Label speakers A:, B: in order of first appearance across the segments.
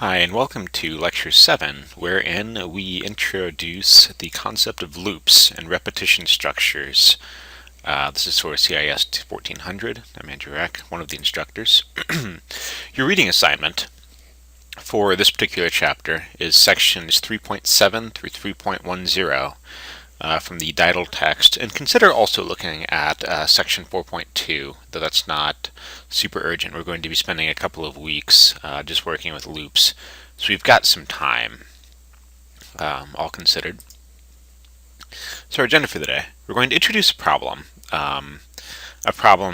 A: Hi, and welcome to Lecture 7, wherein we introduce the concept of loops and repetition structures. This is for CIS 1400. I'm Andrew Eck, one of the instructors. Your reading assignment for this particular chapter is sections 3.7 through 3.10 from the DIDL text, and consider also looking at section 4.2, though that's not super urgent. We're going to be spending a couple of weeks just working with loops, so we've got some time, all considered. So our agenda for the day, we're going to introduce a problem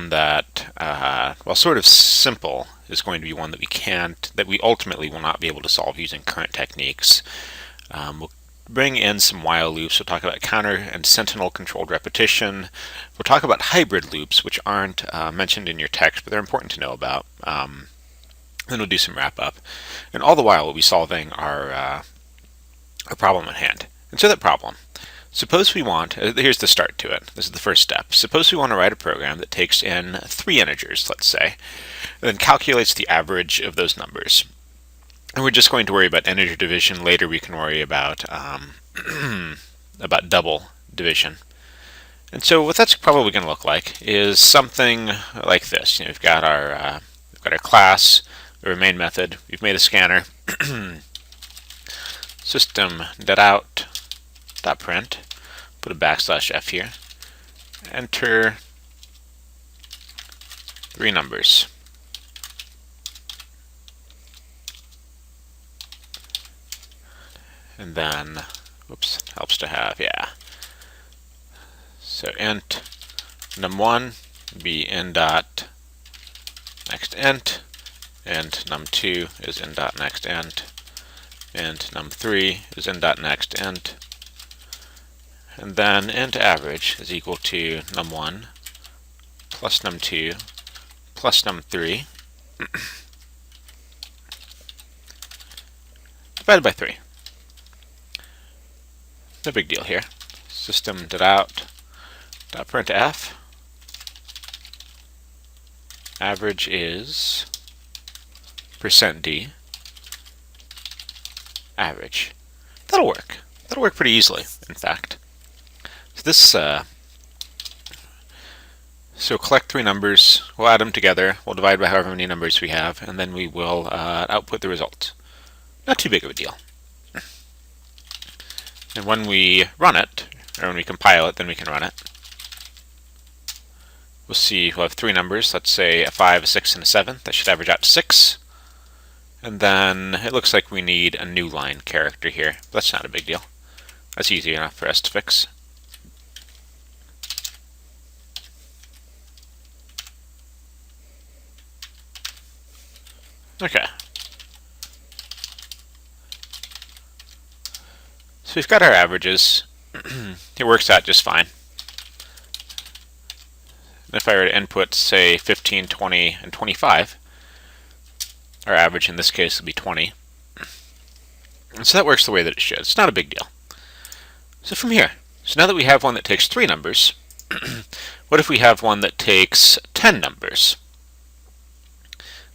A: that, while sort of simple, is going to be one that we ultimately will not be able to solve using current techniques. We'll bring in some while loops. We'll talk about counter and sentinel controlled repetition. We'll talk about hybrid loops, which aren't mentioned in your text, but they're important to know about. Then we'll do some wrap up. And all the while we'll be solving our problem at hand. And so that problem, suppose we want, here's the start to it. This is the first step. Suppose we want to write a program that takes in 3 integers, let's say, and then calculates the average of those numbers. And we're just going to worry about integer division. Later we can worry about about double division. And so what that's probably going to look like is something like this. We've got our class, our main method. We've made a scanner. System.out.print. Put a \f here. Enter 3 numbers. And then, whoops, helps to have, yeah. So int num1 be in dot next int, and num2 is in dot next int, and num3 is in dot next int, and then int average is equal to num1 plus num2 plus num3 divided by 3. No big deal here. System.out.printf. Average is %d. Average. That'll work. That'll work pretty easily, in fact. So this, so collect 3 numbers, we'll add them together, we'll divide by however many numbers we have, and then we will output the result. Not too big of a deal. And when we run it, or when we compile it, then we can run it. We'll see we'll have 3 numbers, let's say a 5, a 6, and a 7. That should average out to 6. And then it looks like we need a new line character here. But that's not a big deal. That's easy enough for us to fix. Okay. So we've got our averages. It works out just fine. If I were to input, say, 15, 20, and 25, our average in this case would be 20. And so that works the way that it should. It's not a big deal. So from here, so now that we have one that takes 3 numbers, what if we have one that takes 10 numbers?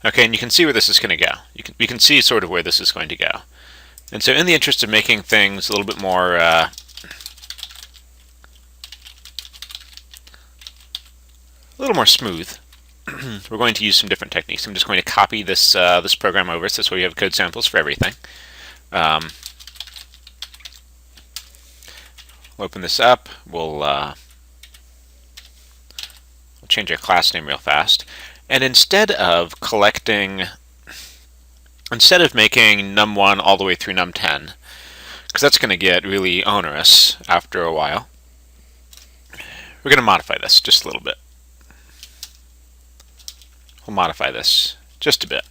A: Okay, and you can see where this is going to go. We can see sort of where this is going to go. And so in the interest of making things a little bit more smooth, we're going to use some different techniques. I'm just going to copy this this program over, so this way we have code samples for everything. We'll open this up. We'll change our class name real fast. And instead of making num1 all the way through num10, because that's going to get really onerous after a while, we're going to modify this just a little bit. We'll modify this just a bit.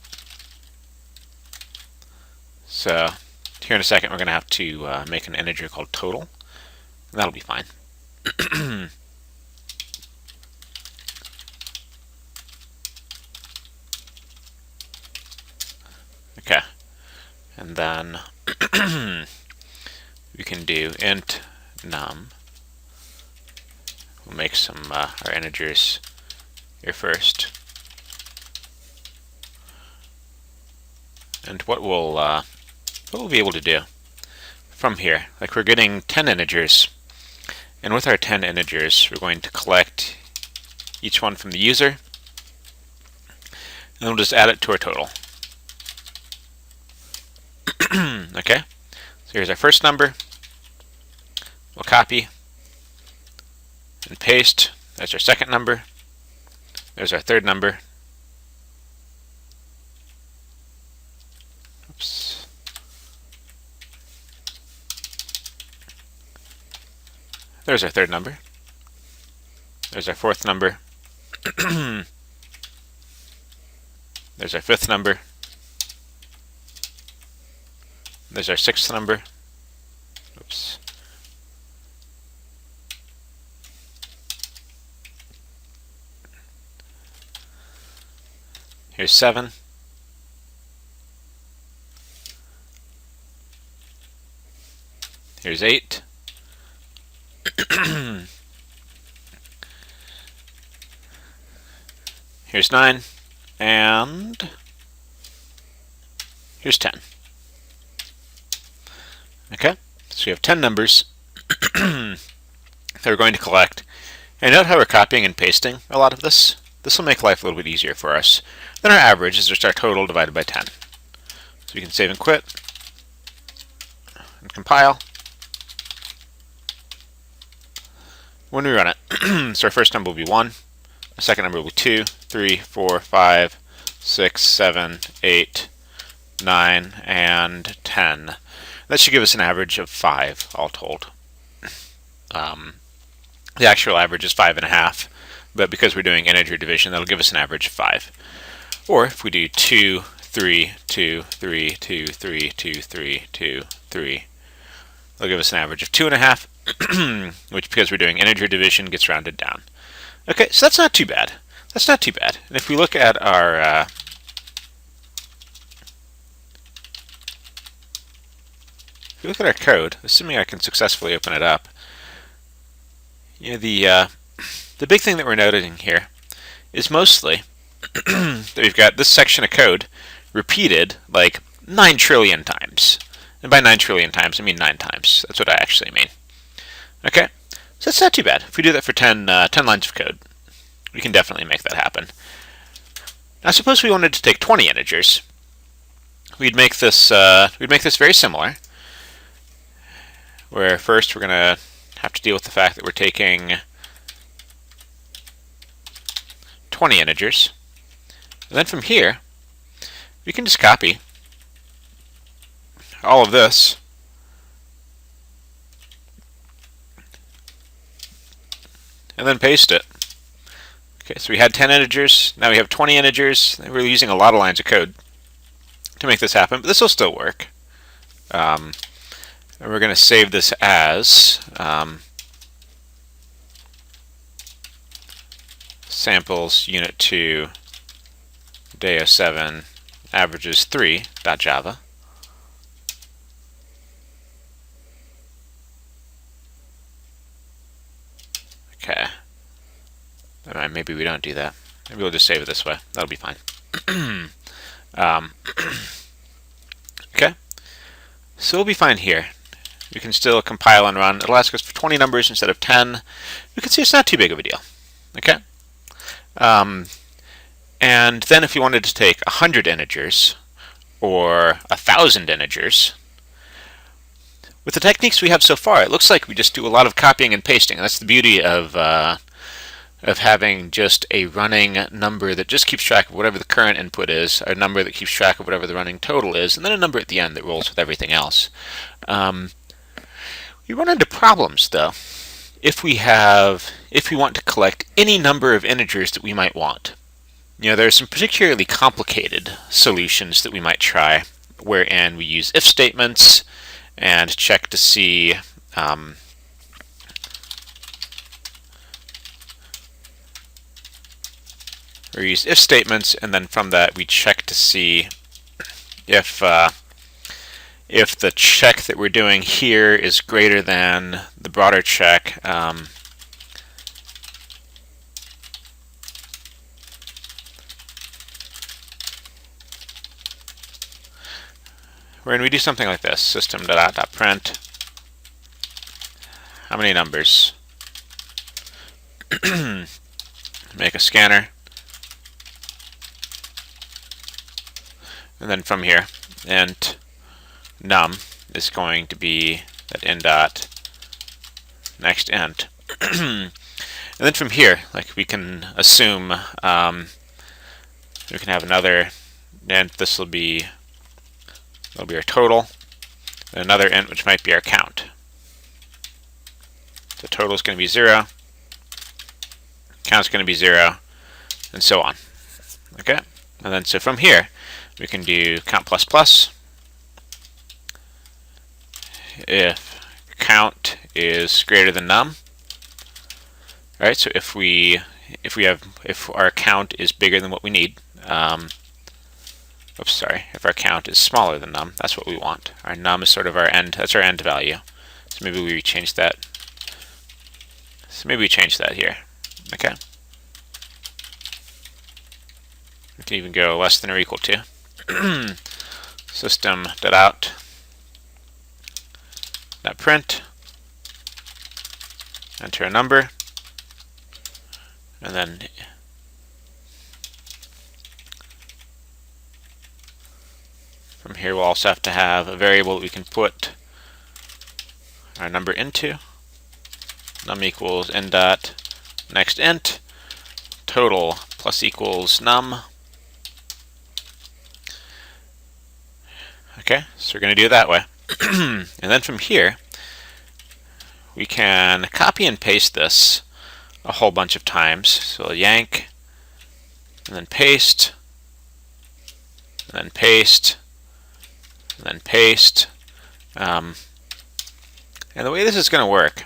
A: So here in a second we're going to have to make an integer called total, and that'll be fine. Okay, and then we can do int num. We'll make some our integers here first. And what we'll be able to do from here, like we're getting 10 integers, and with our 10 integers, we're going to collect each one from the user, and then we'll just add it to our total. Okay, so here's our first number. We'll copy and paste. There's our second number. There's our third number. Oops. There's our third number. There's our fourth number. There's our fifth number. There's our sixth number. Oops. Here's 7. Here's 8. Here's 9. And here's 10. Okay, so we have 10 numbers that we're going to collect. And note how we're copying and pasting a lot of this. This will make life a little bit easier for us. Then our average is just our total divided by 10. So we can save and quit and compile. When we run it, so our first number will be 1, the second number will be 2, 3, 4, 5, 6, 7, 8, 9, and 10. That should give us an average of 5 all told. The actual average is 5.5, but because we're doing integer division, that'll give us an average of 5. Or if we do 2, 3, 2, 3, 2, 3, 2, 3, 2, 3, that'll give us an average of 2.5, which, because we're doing integer division, gets rounded down. Okay, so that's not too bad. That's not too bad. And if we look at our code, assuming I can successfully open it up, you know, the big thing that we're noting here is mostly that we've got this section of code repeated like 9 trillion times. And by 9 trillion times, I mean 9 times. That's what I actually mean. Okay, so that's not too bad. If we do that for 10 lines of code, we can definitely make that happen. Now suppose we wanted to take 20 integers. We'd make this very similar, where first we're going to have to deal with the fact that we're taking 20 integers. And then from here, we can just copy all of this and then paste it. Okay, so we had 10 integers, now we have 20 integers. We're using a lot of lines of code to make this happen, but this will still work. And we're going to save this as samples unit 2 day 07 averages 3.java. Okay. Maybe we don't do that. Maybe we'll just save it this way. That'll be fine. Okay. So we'll be fine here. We can still compile and run. It'll ask us for 20 numbers instead of 10. You can see it's not too big of a deal. Okay. And then if you wanted to take 100 integers or 1,000 integers, with the techniques we have so far, it looks like we just do a lot of copying and pasting. And that's the beauty of having just a running number that just keeps track of whatever the current input is, a number that keeps track of whatever the running total is, and then a number at the end that rolls with everything else. We run into problems, though, if we want to collect any number of integers that we might want. You know, there are some particularly complicated solutions that we might try, wherein we use if statements and check to see we use if statements, and then from that we check to see if the check that we're doing here is greater than the broader check. we're going to do something like this: system.out.print how many numbers. Make a scanner, and then from here, int num is going to be that in dot next int. And then from here, like, we can assume we can have another int. This will be our total, and another int which might be our count. So total is going to be 0, count is going to be 0, and so on. Okay, and then so from here we can do count plus plus. If count is greater than num, all right. So if our count is bigger than what we need, if our count is smaller than num, that's what we want. Our num is sort of our end. That's our end value. So maybe we change that. So maybe we change that here. Okay. We can even go less than or equal to. System.out.print, enter a number, and then from here we'll also have to have a variable that we can put our number into. Num equals n dot next int, total plus equals num. Okay, so we're going to do it that way. And then from here, we can copy and paste this a whole bunch of times. So yank, and then paste, and then paste, and then paste. And the way this is going to work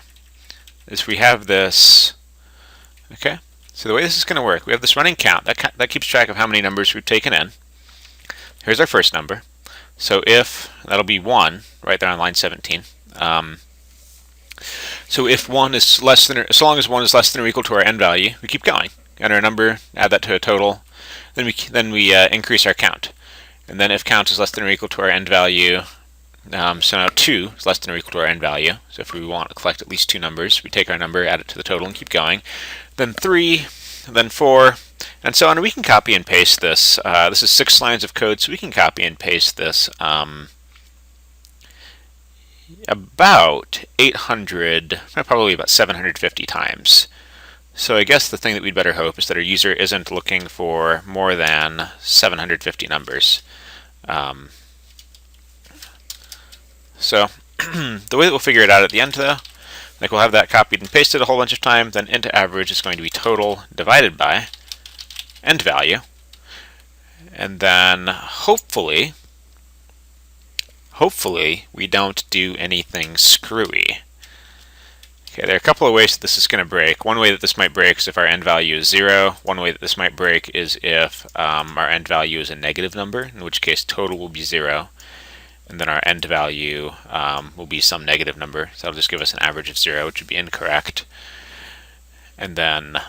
A: is we have this. Okay, so the way this is going to work, we have this running count that keeps track of how many numbers we've taken in. Here's our first number. So if that'll be 1 right there on line 17. So if 1 is less than, so long as 1 is less than or equal to our end value, we keep going. Enter a number, add that to a total, then we increase our count. And then if count is less than or equal to our end value, so now 2 is less than or equal to our end value. So if we want to collect at least 2 numbers, we take our number, add it to the total, and keep going. Then 3, then 4, and so on. We can copy and paste this. This is 6 lines of code, so we can copy and paste this about 800, probably about 750 times. So I guess the thing that we'd better hope is that our user isn't looking for more than 750 numbers. So the way that we'll figure it out at the end, though, like, we'll have that copied and pasted a whole bunch of time, then int average is going to be total divided by end value, and then hopefully we don't do anything screwy. Okay, there are a couple of ways that this is going to break. One way that this might break is if our end value is 0. One way that this might break is if our end value is a negative number, in which case total will be 0. And then our end value will be some negative number. So that'll just give us an average of 0, which would be incorrect. And then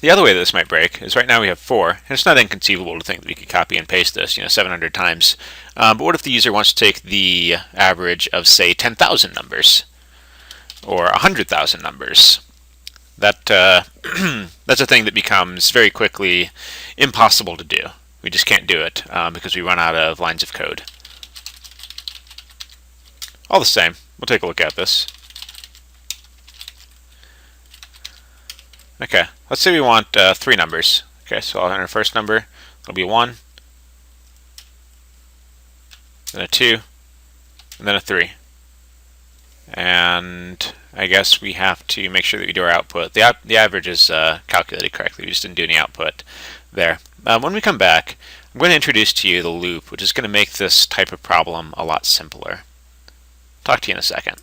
A: the other way that this might break is right now we have 4. And it's not inconceivable to think that we could copy and paste this 700 times. But what if the user wants to take the average of, say, 10,000 numbers? Or 100,000 numbers? That's a thing that becomes very quickly impossible to do. We just can't do it because we run out of lines of code. All the same, we'll take a look at this. Okay, let's say we want 3 numbers. Okay, so I'll enter first number. It'll be 1, then a 2, and then a 3. And I guess we have to make sure that we do our output. The average is calculated correctly. We just didn't do any output there. When we come back, I'm going to introduce to you the loop, which is going to make this type of problem a lot simpler. Talk to you in a second.